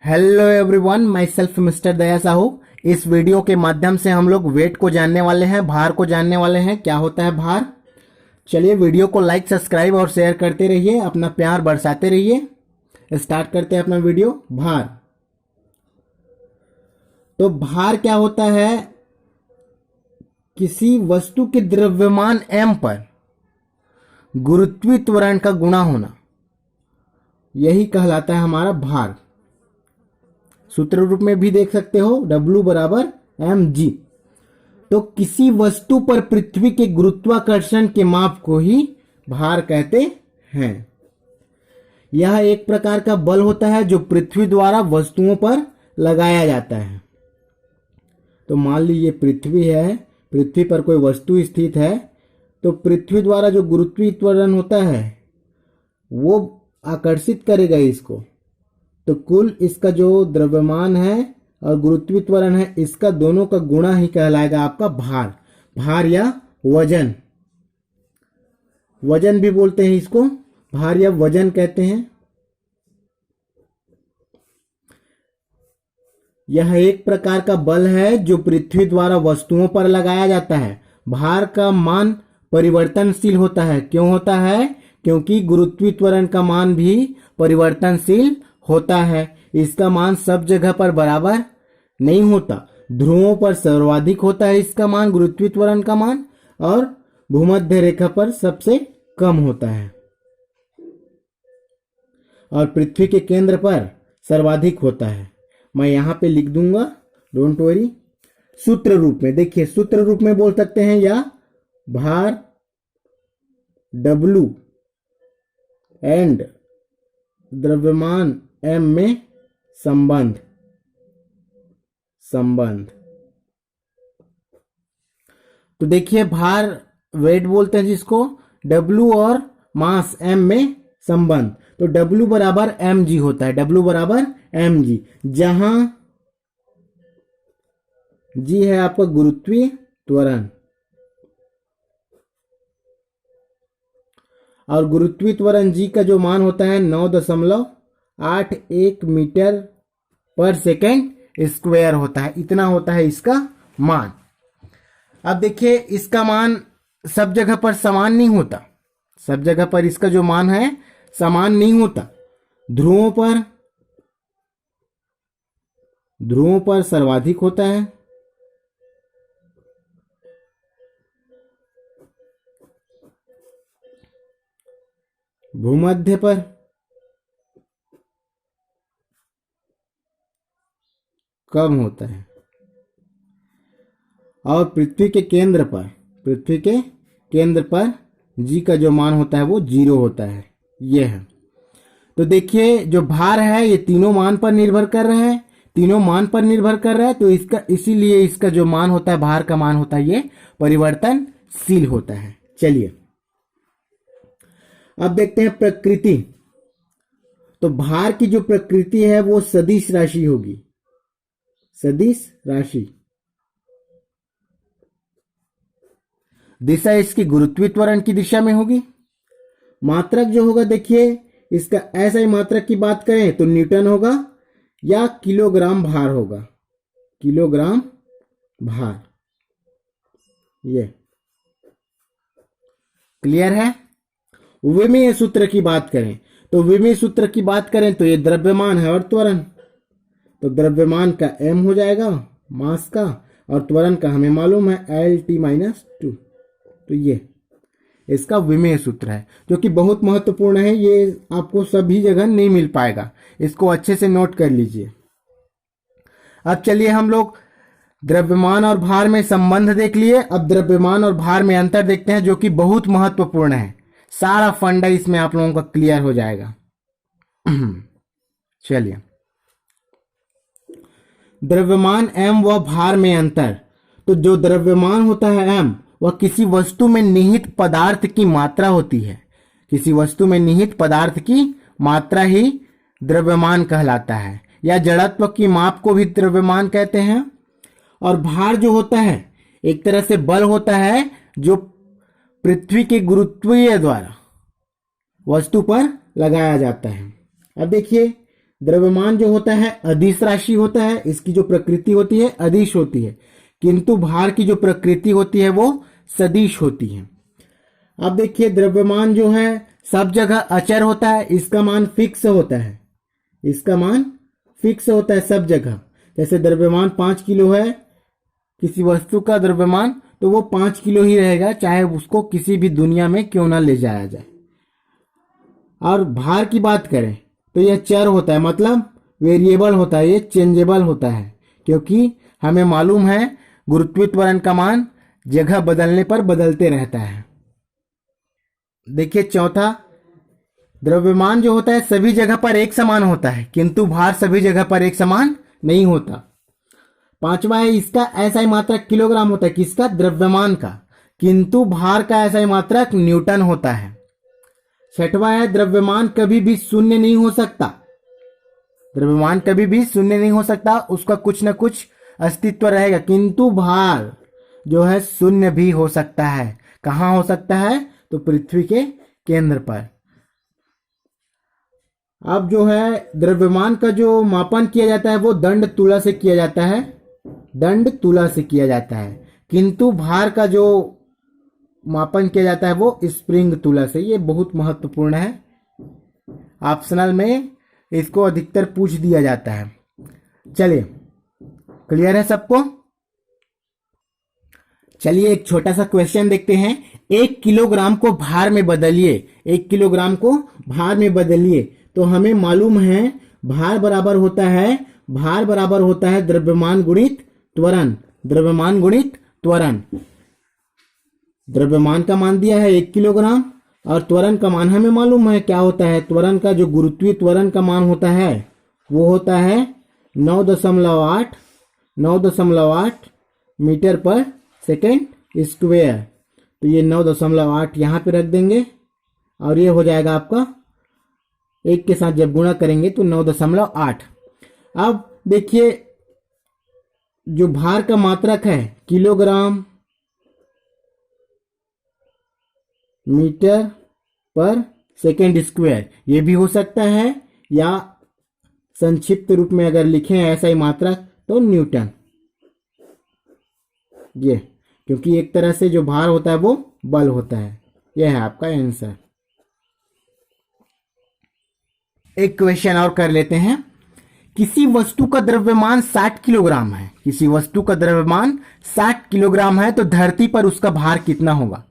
Hello everyone, myself mister Daya Sahu. इस video के माध्यम से हम लोग वेट को जानने वाले हैं, भार को जानने वाले हैं, क्या होता है भार। चलिए वीडियो को लाइक, सब्सक्राइब और शेयर करते रहिए, अपना प्यार बरसाते रहिए। स्टार्ट करते हैं अपना वीडियो। भार। तो भार क्या होता है? किसी वस्तु के द्रव्यमान m पर गुरुत्वीय त्वरण का गुणा होना, यही कहलाता है हमारा भार। सूत्र रूप में भी देख सकते हो, W बराबर mg। तो किसी वस्तु पर पृथ्वी के गुरुत्वाकर्षण के माप को ही भार कहते हैं। यह एक प्रकार का बल होता है जो पृथ्वी द्वारा वस्तुओं पर लगाया जाता है। तो मान लीजिए पृथ्वी है, पृथ्वी पर कोई वस्तु स्थित है, तो पृथ्वी द्वारा जो गुरुत्वीय त्वरण होता है वो आकर्षित करेगा इसको। तो कुल इसका जो द्रव्यमान है और गुरुत्वीय त्वरण है, इसका दोनों का गुणा ही कहलाएगा आपका भार। भार या वजन, वजन भी बोलते हैं इसको, भार या वजन कहते हैं। यह एक प्रकार का बल है जो पृथ्वी द्वारा वस्तुओं पर लगाया जाता है। भार का मान परिवर्तनशील होता है। क्यों होता है? क्योंकि गुरुत्वीय त्वरण का मान भी परिवर्तनशील होता है। इसका मान सब जगह पर बराबर नहीं होता। ध्रुवों पर सर्वाधिक होता है इसका मान, गुरुत्वीय त्वरण का मान, और भूमध्य रेखा पर सबसे कम होता है, और पृथ्वी के केंद्र पर सर्वाधिक होता है। मैं यहां पे लिख दूंगा, डोंट वरी। सूत्र रूप में देखिए, सूत्र रूप में बोल सकते हैं, या भार W एंड द्रव्यमान m में संबंध। तो देखिए, भार वेट बोलते हैं जिसको, W और मास m में संबंध। तो W बराबर mg होता है, W बराबर mg, जहां g है आपका गुरुत्वीय त्वरण, और गुरुत्वीय त्वरण g का जो मान होता है 9.81 मीटर पर सेकेंड स्क्वायर होता है। इतना होता है इसका मान। अब देखिए, इसका मान सब जगह पर समान नहीं होता। सब जगह पर इसका जो मान है समान नहीं होता। ध्रुवों पर सर्वाधिक होता है, भूमध्य पर कम होता है, और पृथ्वी के केंद्र पर जी का जो मान होता है वो 0 होता है। ये है। तो देखिए, जो भार है ये तीनों मान पर निर्भर कर रहे हैं, तो इसका इसीलिए इसका जो मान होता है, भार का मान होता है, ये परिवर्तनशील होता है। चलिए अब देखते हैं प्रकृति। तो भार की जो प्रकृति है वो सदिश राशि होगी। सदिश राशि, दिशा इसकी गुरुत्वीय त्वरण की दिशा में होगी। मात्रक जो होगा, देखिए इसका ऐसा ही मात्रक की बात करें तो न्यूटन होगा या किलोग्राम भार होगा। किलोग्राम भार, ये क्लियर है। विमीय सूत्र की बात करें तो ये द्रव्यमान है और त्वरण। तो द्रव्यमान का m हो जाएगा मास का, और त्वरण का हमें मालूम है L-T-2। तो ये इसका विमेय सूत्र है, जो कि बहुत महत्वपूर्ण है। ये आपको सभी जगह नहीं मिल पाएगा, इसको अच्छे से नोट कर लीजिए। अब चलिए हम लोग द्रव्यमान और भार में संबंध देख लिए। अब द्रव्यमान और भार में अंतर देखते हैं, जो कि बहुत महत्वपूर्ण है। सारा फंडा इसमें आप लोगों का क्लियर हो जाएगा। चलिए, द्रव्यमान m व भार में अंतर। तो जो द्रव्यमान होता है m, वह किसी वस्तु में निहित पदार्थ की मात्रा होती है। किसी वस्तु में निहित पदार्थ की मात्रा ही द्रव्यमान कहलाता है, या जड़त्व की माप को भी द्रव्यमान कहते हैं। और भार जो होता है एक तरह से बल होता है जो पृथ्वी के गुरुत्वीय द्वारा वस्तु पर लगाया जाता है। अब देखिए, द्रव्यमान जो होता है अदिश राशि होता है, इसकी जो प्रकृति होती है अदिश होती है, किंतु भार की जो प्रकृति होती है वो सदिश होती है। अब देखिए द्रव्यमान जो है सब जगह अचर होता है, इसका मान फिक्स होता है, इसका मान फिक्स होता है सब जगह। जैसे द्रव्यमान 5 किलो है किसी वस्तु का द्रव्यमान, तो वो 5 किलो ही रहेगा, चाहे उसको किसी भी दुनिया में क्यों ना ले जाया जाए। और भार की बात करें तो यह चर होता है, मतलब वेरिएबल होता है, ये चेंजेबल होता है, क्योंकि हमें मालूम है गुरुत्वीय त्वरण का मान जगह बदलने पर बदलते रहता है। देखिए चौथा, द्रव्यमान जो होता है सभी जगह पर एक समान होता है, किंतु भार सभी जगह पर एक समान नहीं होता। पांचवा है, इसका ऐसा मात्रक किलोग्राम होता है, किसका? द्रव्यमान का, किंतु भार का ऐसा मात्रक न्यूटन होता है। छठवा है, द्रव्यमान कभी भी शून्य नहीं हो सकता, द्रव्यमान कभी भी शून्य नहीं हो सकता, उसका कुछ न कुछ अस्तित्व रहेगा, किंतु भार जो है शून्य भी हो सकता है। कहाँ हो सकता है? तो पृथ्वी के केंद्र पर। अब जो है द्रव्यमान का जो मापन किया जाता है वो दंड तुला से किया जाता है, दंड तुला से किया जाता है, किंतु भार का जो मापन किया जाता है वो स्प्रिंग तुला से। ये बहुत महत्वपूर्ण है, ऑप्शनल में इसको अधिकतर पूछ दिया जाता है। चलिए, क्लियर है सबको? चलिए एक छोटा सा क्वेश्चन देखते हैं। 1 किलोग्राम को भार में बदलिए, 1 किलोग्राम को भार में बदलिए, तो हमें मालूम है भार बराबर होता है द्रव्यमान गुणित त्वरण, द्रव्यमान गुणित त्वरण। द्रव्यमान का मान दिया है 1 किलोग्राम और त्वरण का मान हमें मालूम है क्या होता है। त्वरण का जो गुरुत्वीय त्वरण का मान होता है वो होता है 9.8 मीटर पर सेकेंड स्क्वायर। तो ये 9.8 यहाँ पे रख देंगे और ये हो जाएगा आपका 1 के साथ जब गुणा करेंगे तो 9.8। अब देखिए जो भार का मात्रक है किलोग्राम मीटर पर सेकेंड स्क्वायर, ये भी हो सकता है, या संक्षिप्त रूप में अगर लिखें ऐसा ही मात्रक तो न्यूटन। ये क्योंकि एक तरह से जो भार होता है वो बल होता है। यह है आपका आंसर। एक क्वेश्चन और कर लेते हैं। किसी वस्तु का द्रव्यमान 60 किलोग्राम है, किसी वस्तु का द्रव्यमान 60 किलोग्राम है, तो धरती पर उसका भार कितना होगा?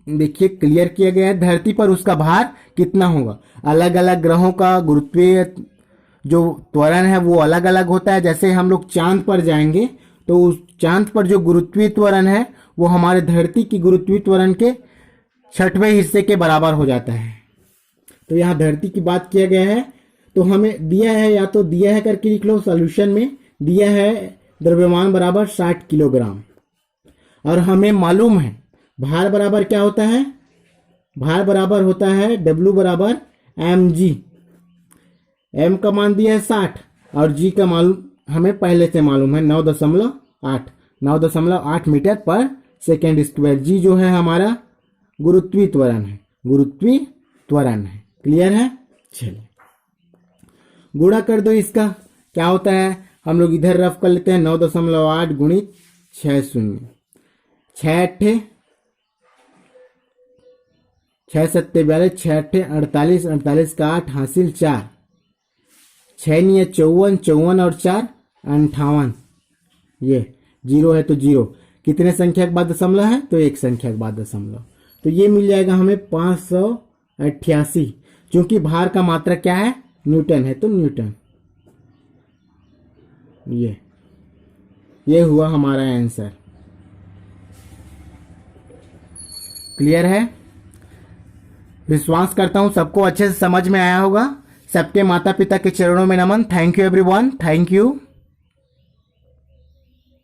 देखिए क्लियर किया गया है, धरती पर उसका भार कितना होगा। अलग अलग ग्रहों का गुरुत्वीय जो त्वरण है वो अलग अलग होता है। जैसे हम लोग चांद पर जाएंगे तो उस चांद पर जो गुरुत्वीय त्वरण है वो हमारे धरती की गुरुत्वीय त्वरण के 6वें हिस्से के बराबर हो जाता है। तो यहाँ धरती की बात किया गया है, तो हमें दिया है, या तो दिया है करके लिख लो, सॉल्यूशन में दिया है द्रव्यमान बराबर 60 किलोग्राम, और हमें मालूम है भार बराबर क्या होता है? भार बराबर होता है W बराबर mg। m का मान दिया है 60 और g का मान हमें पहले से मालूम है 9.8 मीटर पर सेकेंड स्क्वायर। g जो है हमारा गुरुत्वीय त्वरण है, गुरुत्वीय त्वरण है। क्लियर है? चलिए गुणा कर दो, इसका क्या होता है हम लोग इधर रफ कर लेते हैं। 9.8 गुणित 6 शून्य 6 सत्ते 42 6 48 48 का 8 हासिल 4 6 नहीं 54 54 और 4 58। ये जीरो है तो जीरो, कितने संख्या के बाद दशमलव है? तो एक संख्या के बाद दशमलव। तो ये मिल जाएगा हमें 588, क्योंकि भार का मात्रा क्या है? न्यूटन है, तो न्यूटन। ये हुआ हमारा आंसर। क्लियर है? विश्वास करता हूं सबको अच्छे से समझ में आया होगा। सबके माता पिता के चरणों में नमन। Thank you everyone, thank you.